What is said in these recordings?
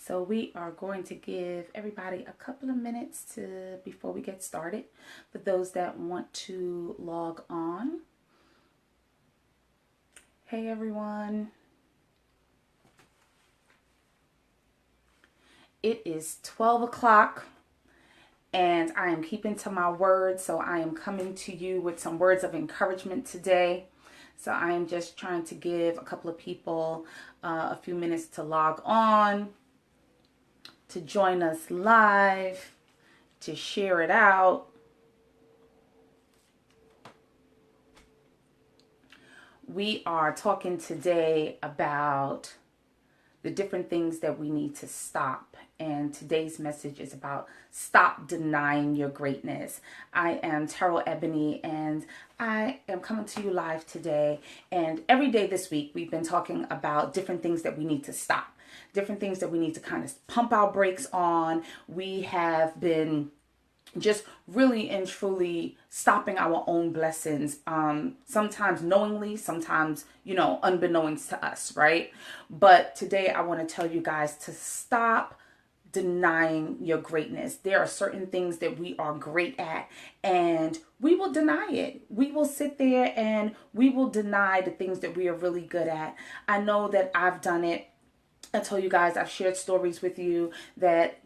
So we are going to give everybody a couple of minutes before we get started. For those that want to log on. Hey everyone. It is 12 o'clock and I am keeping to my word. So I am coming to you with some words of encouragement today. So I am just trying to give a couple of people a few minutes to log on, to join us live, to share it out. We are talking today about the different things that we need to stop. And today's message is about stop denying your greatness. I am Terrell Ebony and I am coming to you live today. And every day this week, we've been talking about different things that we need to stop, different things that we need to kind of pump our brakes on. We have been just really and truly stopping our own blessings, sometimes knowingly, sometimes, unbeknownst to us, right? But today I want to tell you guys to stop denying your greatness. There are certain things that we are great at and we will deny it. We will sit there and we will deny the things that we are really good at. I know that I've done it. I told you guys, I've shared stories with you that,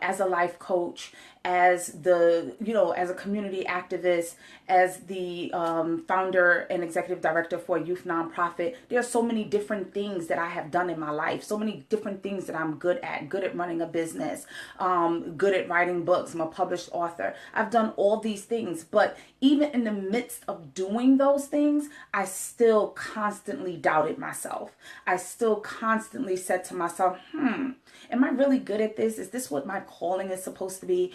as a life coach, as as a community activist, as the founder and executive director for a youth nonprofit, there are so many different things that I have done in my life, so many different things that I'm good at running a business, good at writing books. I'm a published author. I've done all these things, but even in the midst of doing those things, I still constantly doubted myself. I still constantly said to myself, am I really good at this? Is this what my calling is supposed to be?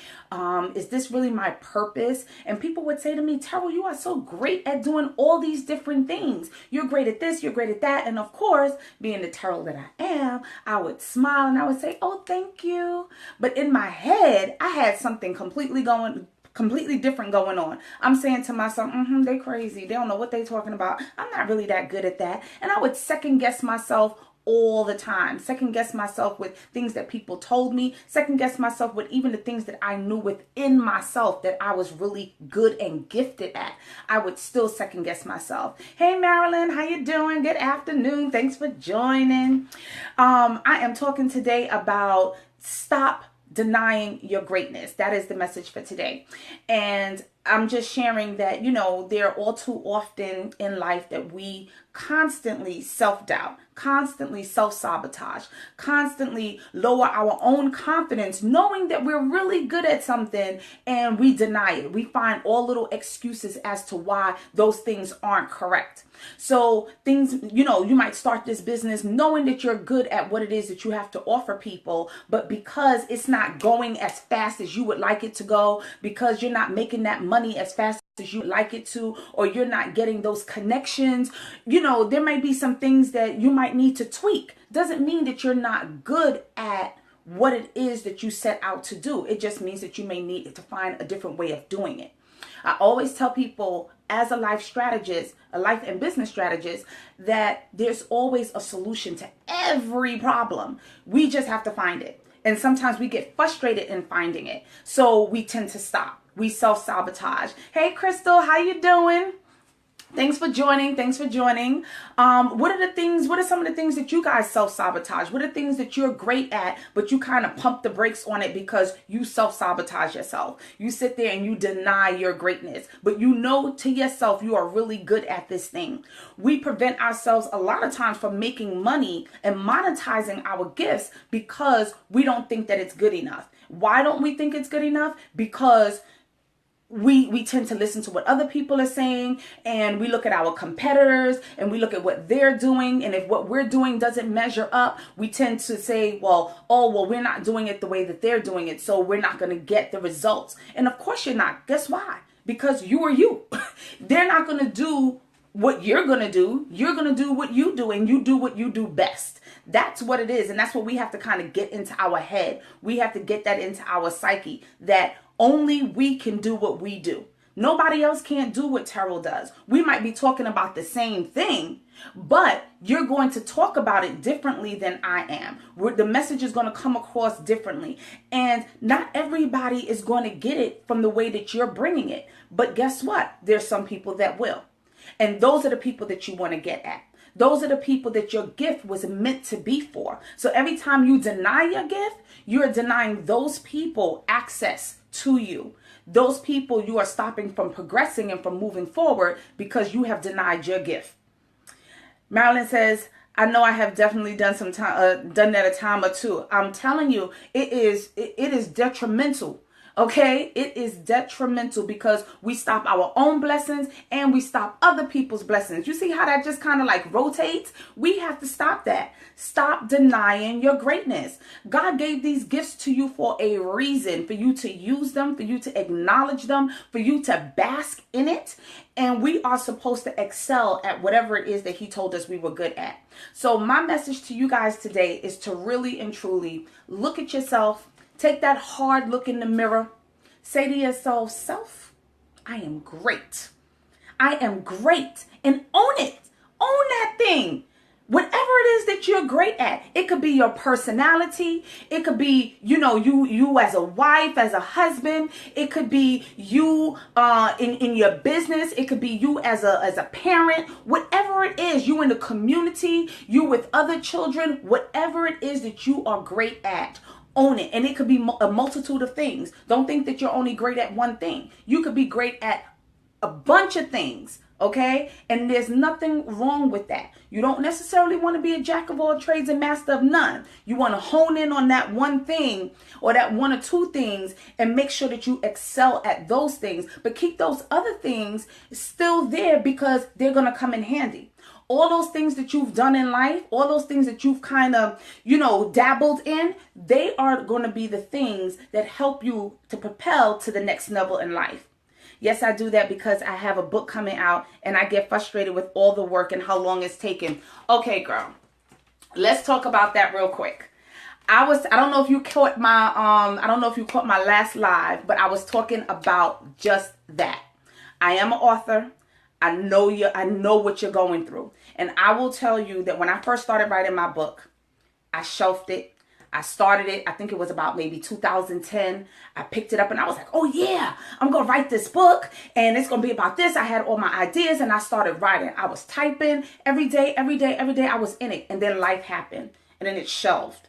Is this really my purpose? And people would say to me, Terrell, you are so great at doing all these different things. You're great at this, you're great at that. And of course, being the Terrell that I am, I would smile and I would say, oh, thank you. But in my head, I had something completely different going on. I'm saying to myself, they crazy. They don't know what they talking about. I'm not really that good at that. And I would second guess myself all the time. Second guess myself with things that people told me. Second guess myself with even the things that I knew within myself that I was really good and gifted at. I would still second guess myself. Hey Marilyn, how you doing? Good afternoon. Thanks for joining. I am talking today about stop denying your greatness. That is the message for today. And I'm just sharing that, there are all too often in life that we constantly self-doubt, constantly self-sabotage, constantly lower our own confidence, knowing that we're really good at something and we deny it. We find all little excuses as to why those things aren't correct. So things, you might start this business knowing that you're good at what it is that you have to offer people, but because it's not going as fast as you would like it to go, because you're not making that money as fast as you would like it to, or you're not getting those connections, there may be some things that you might need to tweak. Doesn't mean that you're not good at what it is that you set out to do. It just means that you may need to find a different way of doing it. I always tell people, as a life strategist, a life and business strategist, that there's always a solution to every problem. We just have to find it. And sometimes we get frustrated in finding it. So we tend to stop. We self-sabotage. Hey, Crystal, how you doing? Thanks for joining. What are some of the things that you guys self-sabotage? What are things that you're great at, but you kind of pump the brakes on it because you self-sabotage yourself? You sit there and you deny your greatness, but you know to yourself you are really good at this thing. We prevent ourselves a lot of times from making money and monetizing our gifts because we don't think that it's good enough. Why don't we think it's good enough? Because we tend to listen to what other people are saying, and we look at our competitors and we look at what they're doing, and if what we're doing doesn't measure up, we tend to say, well, we're not doing it the way that they're doing it, so we're not going to get the results. And of course you're not. Guess why? Because you are you. They're not going to do what you're going to do. You're going to do what you do, and you do what you do best. That's what it is. And that's what we have to kind of get into our head. We have to get that into our psyche, that only we can do what we do. Nobody else can't do what Terrell does. We might be talking about the same thing, but you're going to talk about it differently than I am. The message is going to come across differently. And not everybody is going to get it from the way that you're bringing it. But guess what? There's some people that will. And those are the people that you want to get at. Those are the people that your gift was meant to be for. So every time you deny your gift, you're denying those people access to you. Those people you are stopping from progressing and from moving forward because you have denied your gift. Marilyn says, I know I have definitely done done that a time or two. I'm telling you, it is detrimental. Okay, it is detrimental because we stop our own blessings and we stop other people's blessings. You see how that just kind of like rotates? We have to stop that. Stop denying your greatness. God gave these gifts to you for a reason, for you to use them, for you to acknowledge them, for you to bask in it. And we are supposed to excel at whatever it is that he told us we were good at. So my message to you guys today is to really and truly look at yourself. Take that hard look in the mirror. Say to yourself, self, I am great. I am great. And own it. Own that thing. Whatever it is that you're great at. It could be your personality. It could be, you as a wife, as a husband. It could be you in your business. It could be you as a parent. Whatever it is, you in the community, you with other children, whatever it is that you are great at. Own it. And it could be a multitude of things. Don't think that you're only great at one thing. You could be great at a bunch of things. Okay? And there's nothing wrong with that. You don't necessarily want to be a jack of all trades and master of none. You want to hone in on that one thing or that one or two things and make sure that you excel at those things. But keep those other things still there because they're going to come in handy. All those things that you've done in life, all those things that you've kind of, dabbled in, they are going to be the things that help you to propel to the next level in life. Yes, I do that because I have a book coming out and I get frustrated with all the work and how long it's taken. Okay, girl, let's talk about that real quick. I don't know if you caught my last live, but I was talking about just that. I am an author. I know what you're going through. And I will tell you that when I first started writing my book, I shelved it. I started it, I think it was about maybe 2010. I picked it up and I was like, oh yeah, I'm going to write this book and it's going to be about this. I had all my ideas and I started writing. I was typing every day. I was in it. And then life happened and then it shelved.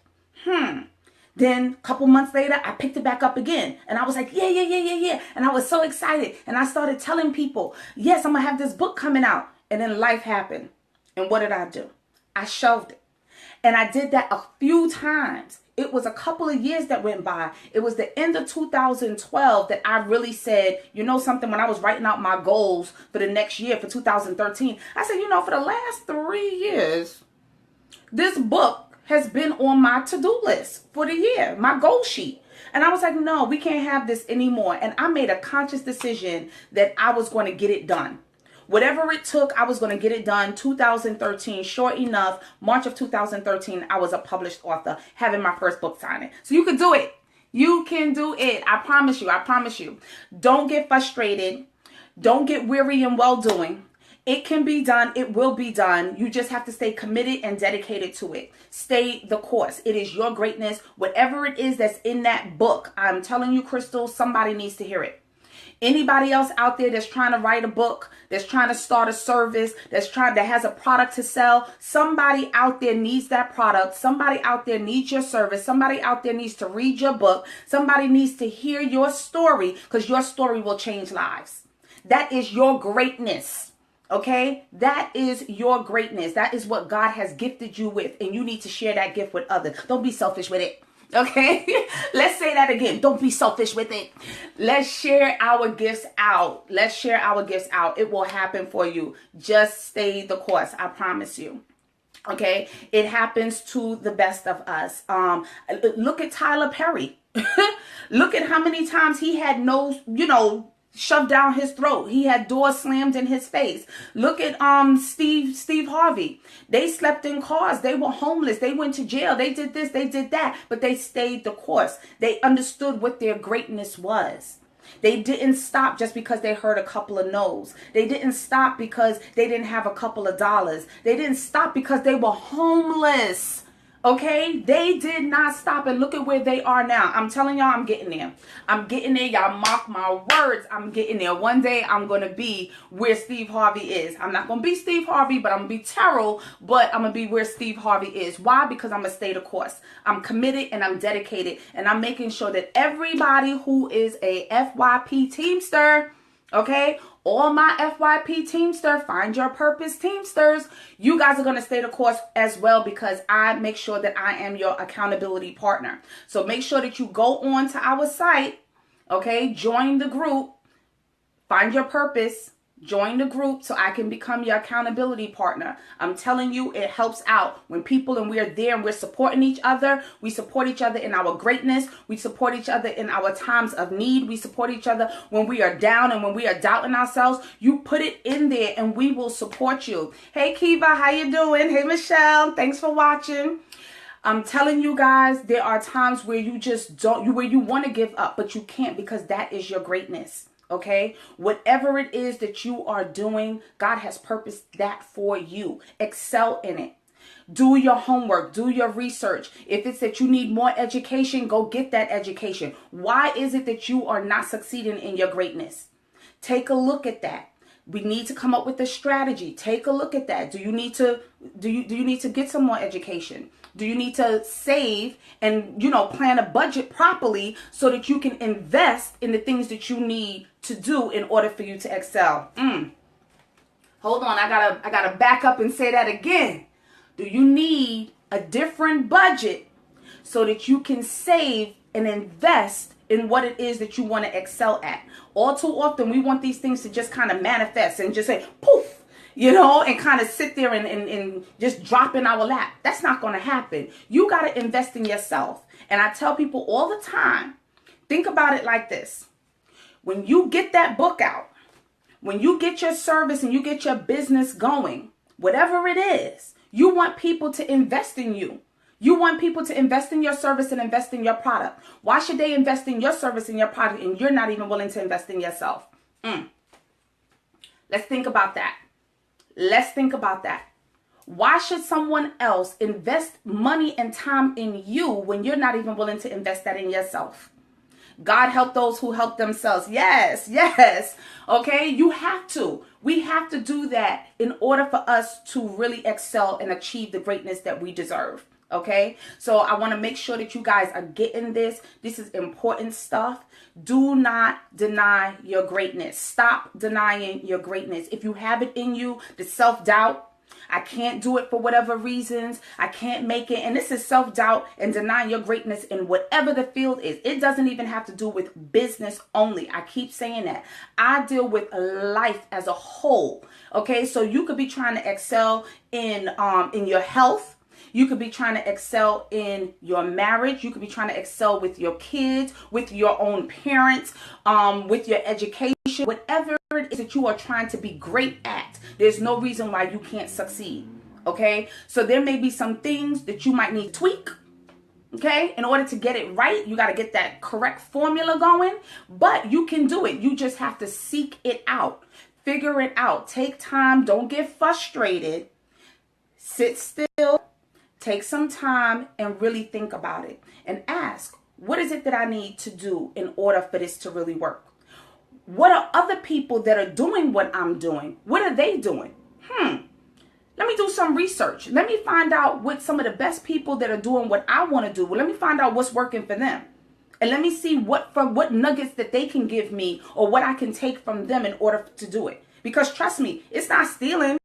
Then a couple months later, I picked it back up again. And I was like, yeah. And I was so excited. And I started telling people, yes, I'm going to have this book coming out. And then life happened. And what did I do? I shelved it. And I did that a few times. It was a couple of years that went by. It was the end of 2012 that I really said, something, when I was writing out my goals for the next year, for 2013, I said, for the last 3 years, this book has been on my to-do list for the year, my goal sheet. And I was like, no, we can't have this anymore. And I made a conscious decision that I was going to get it done. Whatever it took, I was going to get it done. 2013, sure enough, March of 2013, I was a published author, having my first book signing. So you can do it. You can do it. I promise you. Don't get frustrated. Don't get weary in well-doing. It can be done. It will be done. You just have to stay committed and dedicated to it. Stay the course. It is your greatness. Whatever it is that's in that book, I'm telling you, Crystal, somebody needs to hear it. Anybody else out there that's trying to write a book, that's trying to start a service, that has a product to sell, somebody out there needs that product. Somebody out there needs your service. Somebody out there needs to read your book. Somebody needs to hear your story because your story will change lives. That is your greatness. Okay? That is your greatness. That is what God has gifted you with, and you need to share that gift with others. Don't be selfish with it. Okay, let's say that again. Don't be selfish with it. Let's share our gifts out. It will happen for you. Just stay the course. I promise you. Okay, it happens to the best of us. Look at Tyler Perry. Look at how many times he had shoved down his throat. He had doors slammed in his face. Look at Steve Harvey. They slept in cars. They were homeless. They went to jail. They did this, they did that, but they stayed the course. They understood what their greatness was. They didn't stop just because they heard a couple of no's. They didn't stop because they didn't have a couple of dollars. They didn't stop because they were homeless. Okay, they did not stop, and look at where they are now. I'm telling y'all, I'm getting there. I'm getting there. Y'all mark my words. I'm getting there. One day I'm going to be where Steve Harvey is. I'm not going to be Steve Harvey, but I'm going to be Terrell, but I'm going to be where Steve Harvey is. Why? Because I'm going to stay the course. I'm committed and I'm dedicated, and I'm making sure that everybody who is a FYP Teamster, okay, all my FYP Teamster, Find Your Purpose Teamsters, you guys are going to stay the course as well, because I make sure that I am your accountability partner. So make sure that you go on to our site, okay, join the group, Find Your Purpose, join the group so I can become your accountability partner. I'm telling you, it helps out when people, and we're there and we're supporting each other. We support each other in our greatness. We support each other in our times of need. We support each other when we are down and when we are doubting ourselves. You put it in there and we will support you. Hey Kiva, how you doing? Hey Michelle, thanks for watching. I'm telling you guys, there are times where you just don't, where you want to give up, but you can't, because that is your greatness. Okay, whatever it is that you are doing, God has purposed that for you. Excel in it. Do your homework, do your research. If it's that you need more education, go get that education. Why is it that you are not succeeding in your greatness? Take a look at that. We need to come up with a strategy. Take a look at that. Do you need to get some more education? Do you need to save and, plan a budget properly so that you can invest in the things that you need to do in order for you to excel? Hold on, I gotta back up and say that again. Do you need a different budget so that you can save and invest in what it is that you want to excel at? All too often, we want these things to just kind of manifest and just say, poof, and kind of sit there and just drop in our lap. That's not going to happen. You got to invest in yourself. And I tell people all the time, think about it like this. When you get that book out, when you get your service and you get your business going, whatever it is, you want people to invest in you. You want people to invest in your service and invest in your product. Why should they invest in your service and your product and you're not even willing to invest in yourself? Let's think about that. Let's think about that. Why should someone else invest money and time in you when you're not even willing to invest that in yourself? God help those who help themselves. Yes, yes. Okay, you have to. We have to do that in order for us to really excel and achieve the greatness that we deserve. Okay, so I want to make sure that you guys are getting this. This is important stuff. Do not deny your greatness. Stop denying your greatness. If you have it in you, the self-doubt, I can't do it for whatever reasons, I can't make it. And this is self-doubt and denying your greatness in whatever the field is. It doesn't even have to do with business only. I keep saying that. I deal with life as a whole. Okay, so you could be trying to excel in your health. You could be trying to excel in your marriage. You could be trying to excel with your kids, with your own parents, with your education, whatever it is that you are trying to be great at. There's no reason why you can't succeed. Okay, so there may be some things that you might need to tweak. Okay, in order to get it right, you got to get that correct formula going, but you can do it. You just have to seek it out, figure it out, take time. Don't get frustrated. Sit still. Take some time and really think about it and ask, what is it that I need to do in order for this to really work? What are other people that are doing what I'm doing? What are they doing? Let me do some research. Let me find out what some of the best people that are doing what I want to do. Well, let me find out what's working for them. And let me see what nuggets that they can give me or what I can take from them in order to do it. Because trust me, it's not stealing.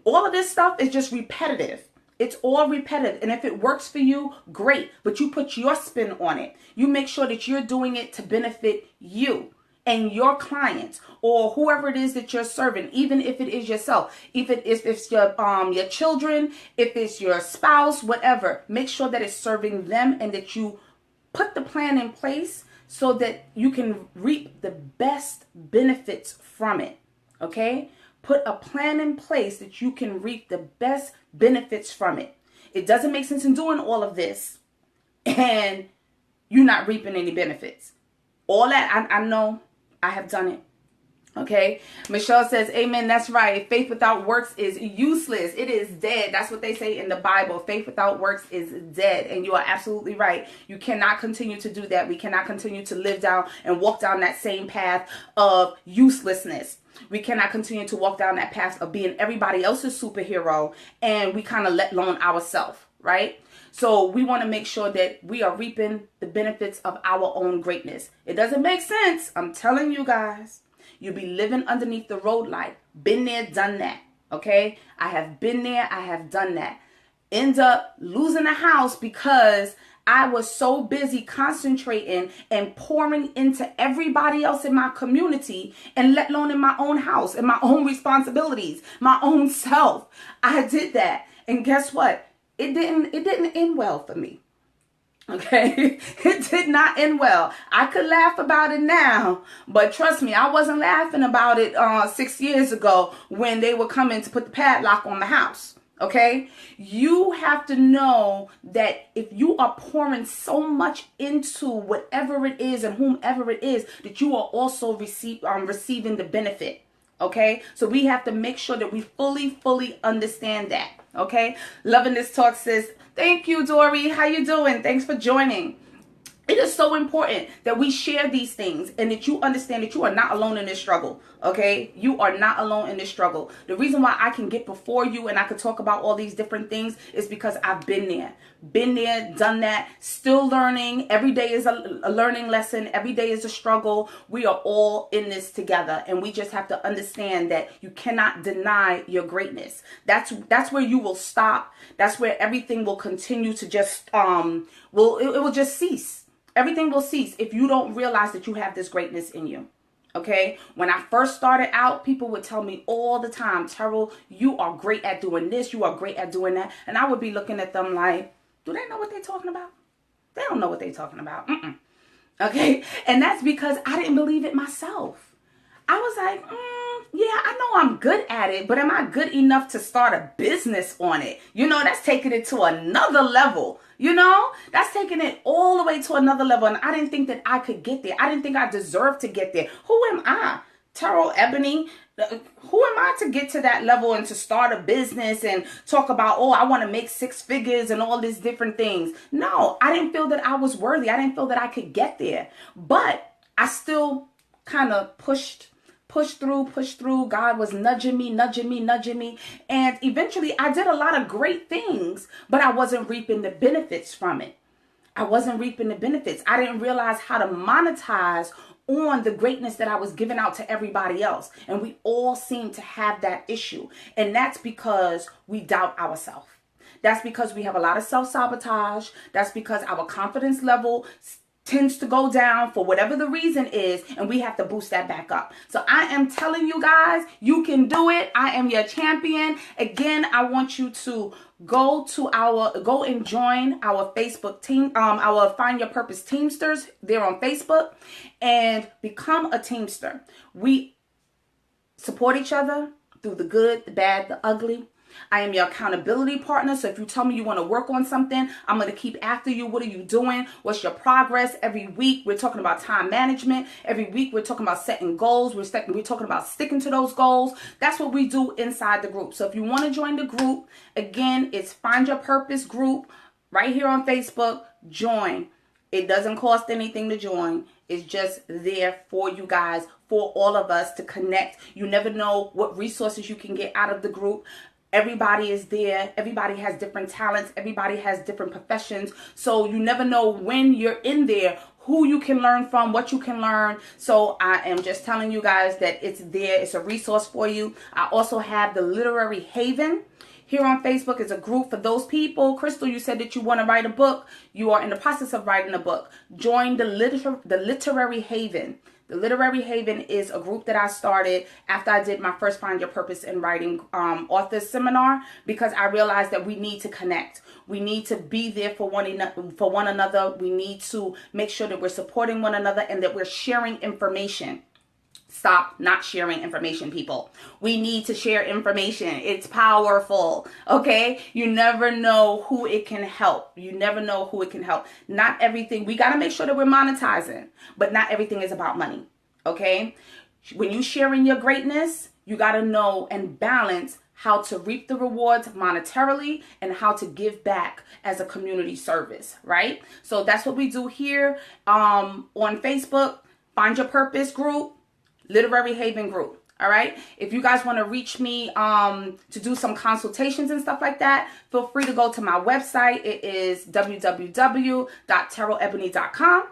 All of this stuff is just repetitive. It's all repetitive. And if it works for you, great. But you put your spin on it. You make sure that you're doing it to benefit you and your clients or whoever it is that you're serving, even if it is yourself, if it's your children, if it's your spouse, whatever. Make sure that it's serving them and that you put the plan in place so that you can reap the best benefits from it. Okay? Put a plan in place that you can reap the best benefits from it. It doesn't make sense in doing all of this and you're not reaping any benefits. All that, I know I have done it. Okay. Michelle says, amen. That's right. Faith without works is useless. It is dead. That's what they say in the Bible. Faith without works is dead. And you are absolutely right. You cannot continue to do that. We cannot continue to live down and walk down that same path of uselessness. We cannot continue to walk down that path of being everybody else's superhero and we kind of let alone ourselves, right? So we want to make sure that we are reaping the benefits of our own greatness. It doesn't make sense. I'm telling you guys. You'll be living underneath the road light. Been there, done that. Okay? I have been there. I have done that. End up losing a house because I was so busy concentrating and pouring into everybody else in my community and let alone in my own house and my own responsibilities, my own self. I did that. And guess what? It didn't end well for me. Okay, it did not end well. I could laugh about it now, but trust me, I wasn't laughing about it 6 years ago when they were coming to put the padlock on the house. Okay, you have to know that if you are pouring so much into whatever it is and whomever it is, that you are also receiving the benefit. Okay, so we have to make sure that we fully understand that. Okay, Loving This Talk says, thank you, Dory. How you doing? Thanks for joining. It is so important that we share these things and that you understand that you are not alone in this struggle. Okay? You are not alone in this struggle. The reason why I can get before you and I can talk about all these different things is because I've been there. Been there, done that, still learning. Every day is a learning lesson. Every day is a struggle. We are all in this together. And we just have to understand that you cannot deny your greatness. That's where you will stop. That's where everything will continue to just, it will just cease. Everything will cease if you don't realize that you have this greatness in you. Okay? When I first started out, people would tell me all the time, Terrell, you are great at doing this. You are great at doing that. And I would be looking at them like, do they know what they're talking about? They don't know what they're talking about. Okay? And that's because I didn't believe it myself. I was like, yeah, I know I'm good at it, but am I good enough to start a business on it? You know, that's taking it to another level. You know, that's taking it all the way to another level. And I didn't think that I could get there. I didn't think I deserved to get there. Who am I? Terrell Ebony? Who am I to get to that level and to start a business and talk about, oh, I want to make 6 figures and all these different things? No, I didn't feel that I was worthy. I didn't feel that I could get there. But I still kind of pushed through. God was nudging me. And eventually I did a lot of great things, but I wasn't reaping the benefits from it. I didn't realize how to monetize on the greatness that I was giving out to everybody else. And we all seem to have that issue. And that's because we doubt ourselves. That's because we have a lot of self-sabotage. That's because our confidence level tends to go down for whatever the reason is, and we have to boost that back up. So I am telling you guys, you can do it. I am your champion. Again, I want you to go and join our Facebook team, our Find Your Purpose Teamsters. They're on Facebook, and become a Teamster. We support each other through the good, the bad, the ugly. I am your accountability partner. So if you tell me you want to work on something, I'm going to keep after you. What are you doing? What's your progress? Every week, we're talking about time management. Every week, we're talking about setting goals. We're talking about sticking to those goals. That's what we do inside the group. So if you want to join the group, again, it's Find Your Purpose group right here on Facebook. Join. It doesn't cost anything to join. It's just there for you guys, for all of us to connect. You never know what resources you can get out of the group. Everybody is there. Everybody has different talents. Everybody has different professions. So you never know when you're in there who you can learn from, what you can learn. So I am just telling you guys that it's there. It's a resource for you. I also have the Literary Haven here on Facebook. It's a group for those people. Crystal, you said that you want to write a book. You are in the process of writing a book. Join the Literary Haven. The Literary Haven is a group that I started after I did my first Find Your Purpose in Writing author seminar, because I realized that we need to connect. We need to be there for one another. We need to make sure that we're supporting one another and that we're sharing information. stop not sharing information, people. We need to share information. It's powerful, okay? You never know who it can help. You never know who it can help. Not everything, we got to make sure that we're monetizing, but not everything is about money, okay? When you sharing your greatness, you got to know and balance how to reap the rewards monetarily and how to give back as a community service, right? So that's what we do here on Facebook. Find Your Purpose group, Literary Haven group. All right. If you guys want to reach me to do some consultations and stuff like that, feel free to go to my website. It is www.terrellebony.com.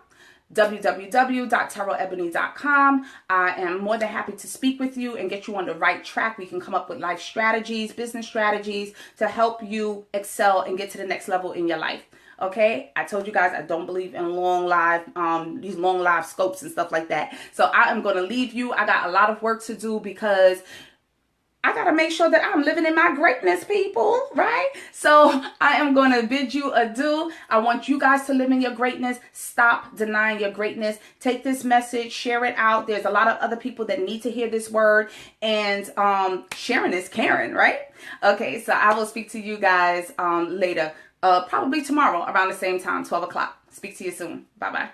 www.terrellebony.com. I am more than happy to speak with you and get you on the right track. We can come up with life strategies, business strategies to help you excel and get to the next level in your life. Okay, I told you guys I don't believe in these long live scopes and stuff like that. So I am going to leave you. I got a lot of work to do because I got to make sure that I'm living in my greatness, people, right? So I am going to bid you adieu. I want you guys to live in your greatness. Stop denying your greatness. Take this message, share it out. There's a lot of other people that need to hear this word, and sharing is caring, right? Okay, so I will speak to you guys later. Probably tomorrow around the same time, 12 o'clock. Speak to you soon. Bye-bye.